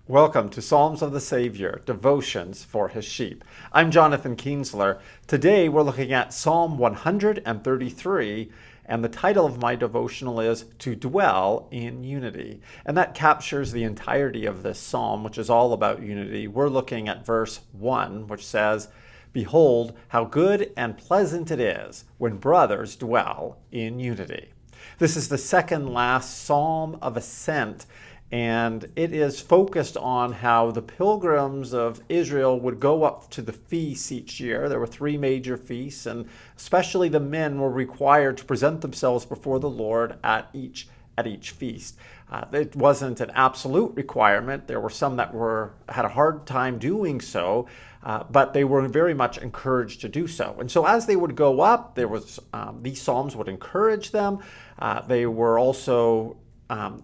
Welcome to Psalms of the Savior, Devotions for His Sheep. I'm Jonathan Kienzler. Today we're looking at Psalm 133, and the title of my devotional is To Dwell in Unity. And that captures the entirety of this psalm, which is all about unity. We're looking at verse 1, which says, Behold, how good and pleasant it is when brothers dwell in unity. This is the second last psalm of ascent, and it is focused on how the pilgrims of Israel would go up to the feasts each year. There were three major feasts, and especially the men were required to present themselves before the Lord at each feast. It wasn't an absolute requirement. There were some that had a hard time doing so, but they were very much encouraged to do so. And so as they would go up, these psalms would encourage them. They were also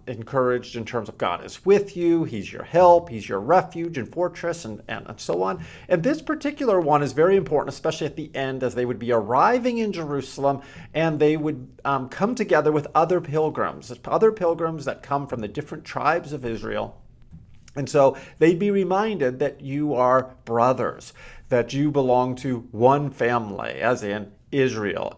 encouraged in terms of God is with you, He's your help, He's your refuge and fortress, and so on. And this particular one is very important, especially at the end, as they would be arriving in Jerusalem and they would come together with other pilgrims that come from the different tribes of Israel. And so they'd be reminded that you are brothers, that you belong to one family, as in Israel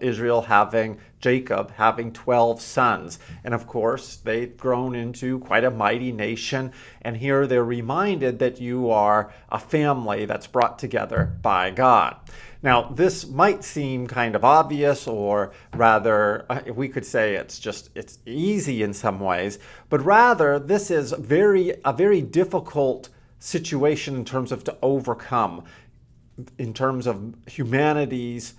Jacob having 12 sons. And of course, they've grown into quite a mighty nation. And here they're reminded that you are a family that's brought together by God. Now, this might seem kind of obvious, or rather, we could say it's easy in some ways, but rather this is a very difficult situation in terms of to overcome, in terms of humanity's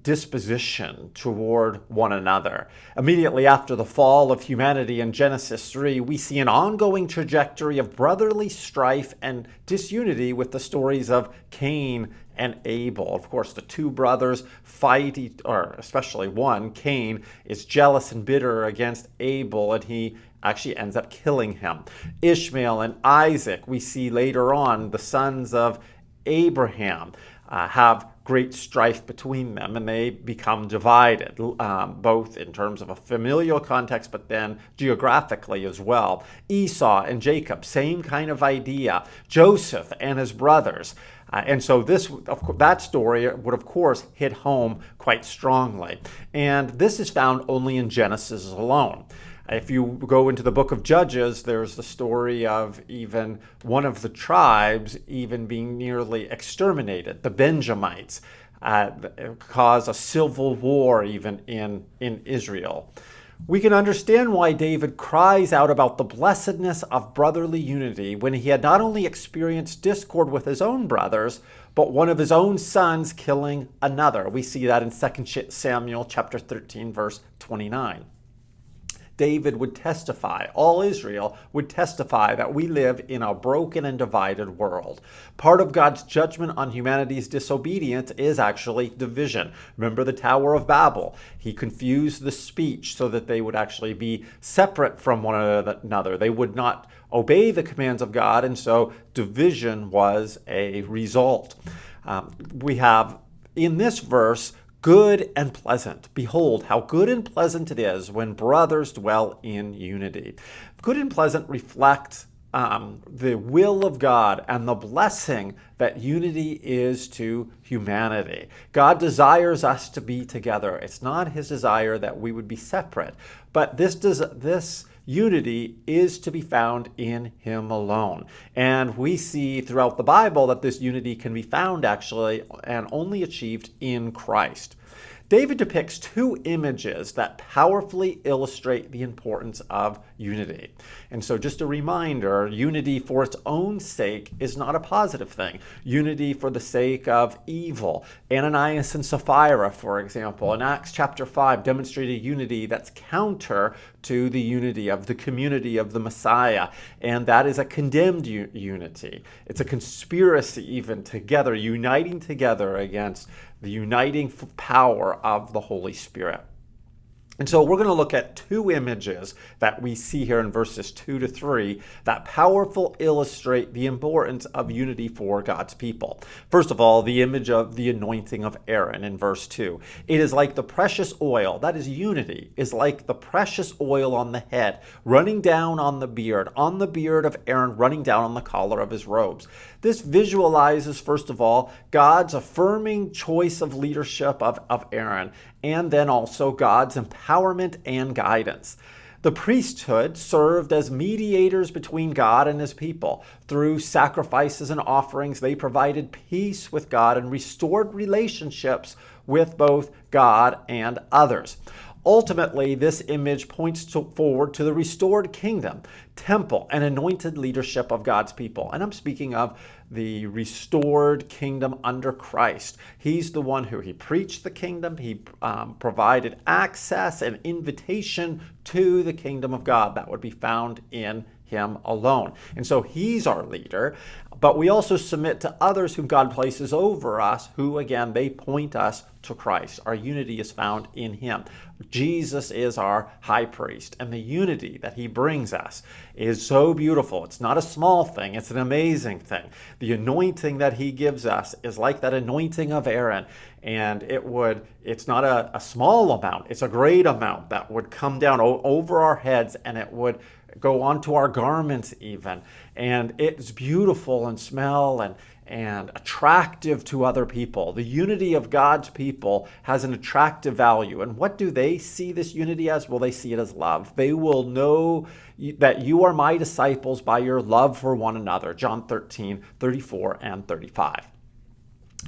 disposition toward one another. Immediately after the fall of humanity in Genesis 3, we see an ongoing trajectory of brotherly strife and disunity with the stories of Cain and Abel. Of course, the two brothers fight, or especially one, Cain, is jealous and bitter against Abel, and he actually ends up killing him. Ishmael and Isaac, we see later on, the sons of Abraham, have great strife between them, and they become divided, both in terms of a familial context, but then geographically as well. Esau and Jacob, same kind of idea. Joseph and his brothers. And so that story would, of course, hit home quite strongly. And this is found only in Genesis alone. If you go into the book of Judges, there's the story of even one of the tribes even being nearly exterminated. The Benjamites cause a civil war even in Israel. We can understand why David cries out about the blessedness of brotherly unity when he had not only experienced discord with his own brothers, but one of his own sons killing another. We see that in 2 Samuel chapter 13, verse 29. David would testify, all Israel would testify that we live in a broken and divided world. Part of God's judgment on humanity's disobedience is actually division. Remember the Tower of Babel? He confused the speech so that they would actually be separate from one another. They would not obey the commands of God, and so division was a result. We have in this verse, good and pleasant. Behold, how good and pleasant it is when brothers dwell in unity. Good and pleasant reflect the will of God and the blessing that unity is to humanity. God desires us to be together. It's not His desire that we would be separate, but this unity is to be found in Him alone. And we see throughout the Bible that this unity can be found actually and only achieved in Christ. David depicts two images that powerfully illustrate the importance of unity. And so just a reminder, unity for its own sake is not a positive thing. Unity for the sake of evil. Ananias and Sapphira, for example, in Acts chapter 5, demonstrated unity that's counter to the unity of the community of the Messiah. And that is a condemned unity. It's a conspiracy even together, uniting together against the uniting power of the Holy Spirit. And so we're going to look at two images that we see here in verses 2 to 3 that powerfully illustrate the importance of unity for God's people. First of all, the image of the anointing of Aaron in verse 2. It is like the precious oil, that is unity, is like the precious oil on the head, running down on the beard of Aaron, running down on the collar of his robes. This visualizes, first of all, God's affirming choice of leadership of Aaron, and then also God's empowerment and guidance. The priesthood served as mediators between God and his people. Through sacrifices and offerings, they provided peace with God and restored relationships with both God and others. Ultimately, this image points forward to the restored kingdom, temple, and anointed leadership of God's people. And I'm speaking of the restored kingdom under Christ. He's the one who he preached the kingdom. He provided access and invitation to the kingdom of God that would be found in him alone. And so he's our leader, but we also submit to others whom God places over us, who again, they point us to Christ. Our unity is found in him. Jesus is our high priest, and the unity that he brings us is so beautiful. It's not a small thing, it's an amazing thing. The anointing that he gives us is like that anointing of Aaron, and it's not a small amount, it's a great amount that would come down over our heads, and it would go onto our garments even. And it's beautiful and smell and attractive to other people. The unity of God's people has an attractive value. And what do they see this unity as? Well, they see it as love. They will know that you are my disciples by your love for one another. John 13, 34 and 35.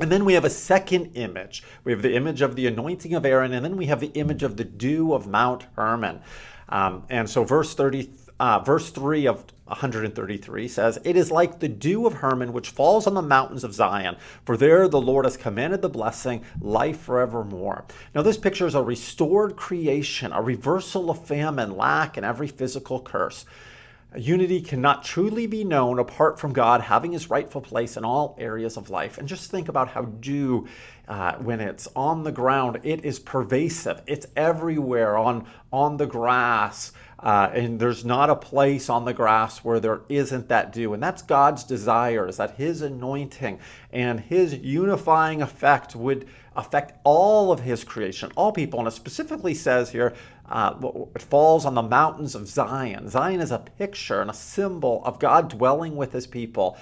And then we have a second image. We have the image of the anointing of Aaron, and then we have the image of the dew of Mount Hermon. And so verse 3 of 133 says, "It is like the dew of Hermon, which falls on the mountains of Zion, for there the Lord has commanded the blessing, life forevermore." Now this picture is a restored creation, a reversal of famine, lack, and every physical curse. Unity cannot truly be known apart from God having his rightful place in all areas of life. And just think about how dew, when it's on the ground, it is pervasive. It's everywhere on the grass. And there's not a place on the grass where there isn't that dew. And that's God's desire, is that his anointing and his unifying effect would affect all of his creation, all people. And it specifically says here, it falls on the mountains of Zion. Zion is a picture and a symbol of God dwelling with his people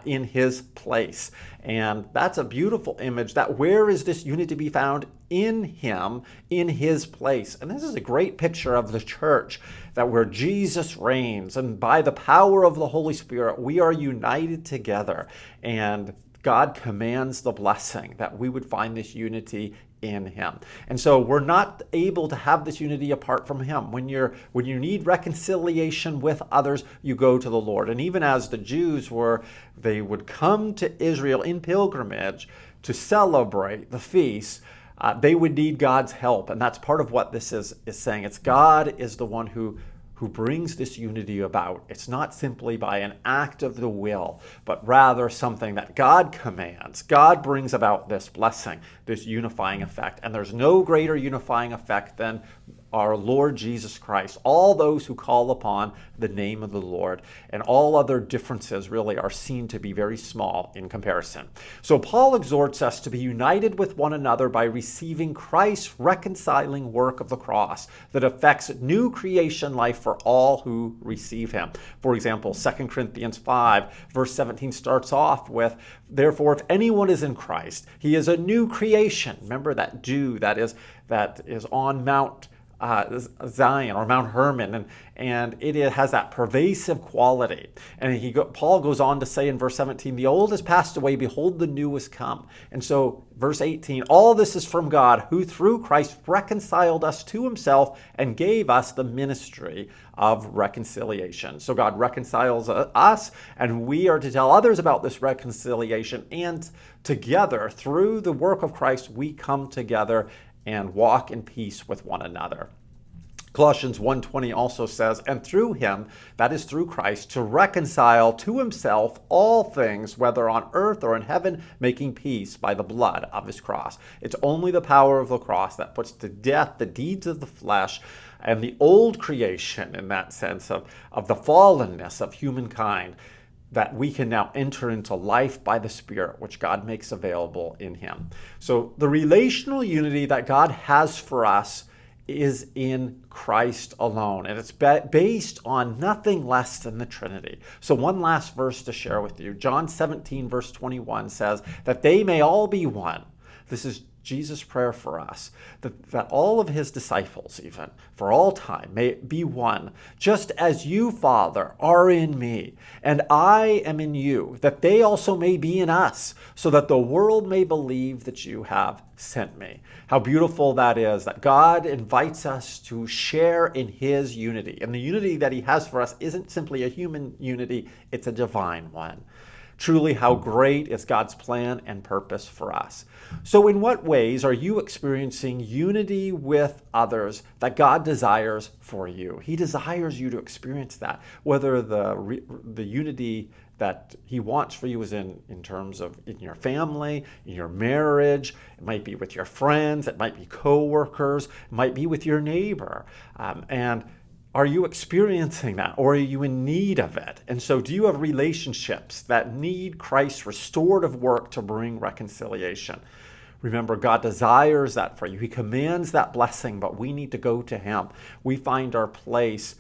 in his place. And that's a beautiful image. That where is this unity to be found? In him, in his place. And this is a great picture of the church, that where Jesus reigns, and by the power of the Holy Spirit, we are united together. And God commands the blessing that we would find this unity in him. And so we're not able to have this unity apart from him. When you need reconciliation with others, you go to the Lord. And even as the Jews they would come to Israel in pilgrimage to celebrate the feast, they would need God's help. And that's part of what this is saying. It's God is the one who brings this unity about. It's not simply by an act of the will, but rather something that God commands. God brings about this blessing, this unifying effect. And there's no greater unifying effect than our Lord Jesus Christ. All those who call upon the name of the Lord, and all other differences really are seen to be very small in comparison. So Paul exhorts us to be united with one another by receiving Christ's reconciling work of the cross that affects new creation life for all who receive him. For example, 2 Corinthians 5 verse 17 starts off with, "Therefore, if anyone is in Christ, he is a new creation." Remember that dew that is on Mount Zion or Mount Hermon, and it has that pervasive quality. And Paul goes on to say in verse 17, "The old has passed away, behold, the new has come." And so verse 18, "All this is from God, who through Christ reconciled us to himself and gave us the ministry of reconciliation." So God reconciles us, and we are to tell others about this reconciliation, and together through the work of Christ we come together and walk in peace with one another. Colossians 1:20 also says, and through him, that is through Christ, to reconcile to himself all things, whether on earth or in heaven, making peace by the blood of his cross. It's only the power of the cross that puts to death the deeds of the flesh and the old creation, in that sense of the fallenness of humankind, that we can now enter into life by the Spirit, which God makes available in him. So the relational unity that God has for us is in Christ alone, and it's based on nothing less than the Trinity. So one last verse to share with you. John 17 verse 21 says that they may all be one. This is Jesus' prayer for us, that all of his disciples, even for all time, may be one, just as you, Father, are in me, and I am in you, that they also may be in us, so that the world may believe that you have sent me. How beautiful that is, that God invites us to share in his unity. And the unity that he has for us isn't simply a human unity, it's a divine one. Truly, how great is God's plan and purpose for us. So in what ways are you experiencing unity with others that God desires for you? He desires you to experience that, whether the unity that he wants for you is in terms of in your family, in your marriage. It might be with your friends. It might be co-workers. It might be with your neighbor. And are you experiencing that, or are you in need of it? And so do you have relationships that need Christ's restorative work to bring reconciliation? Remember, God desires that for you. He commands that blessing, but we need to go to him. We find our place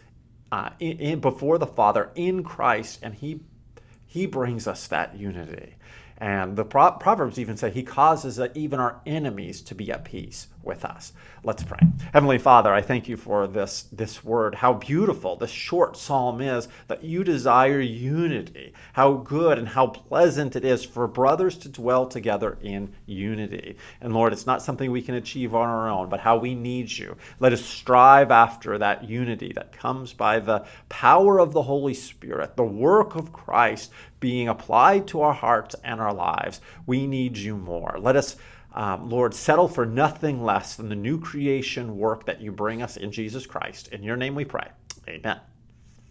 before the Father in Christ, and he brings us that unity. And the Proverbs even say he causes even our enemies to be at peace with us. Let's pray. Heavenly Father, I thank you for this word. How beautiful this short psalm is, that you desire unity. How good and how pleasant it is for brothers to dwell together in unity. And Lord, it's not something we can achieve on our own, but how we need you. Let us strive after that unity that comes by the power of the Holy Spirit, the work of Christ being applied to our hearts and our lives. We need you more. Let us, Lord, settle for nothing less than the new creation work that you bring us in Jesus Christ. In your name we pray. Amen.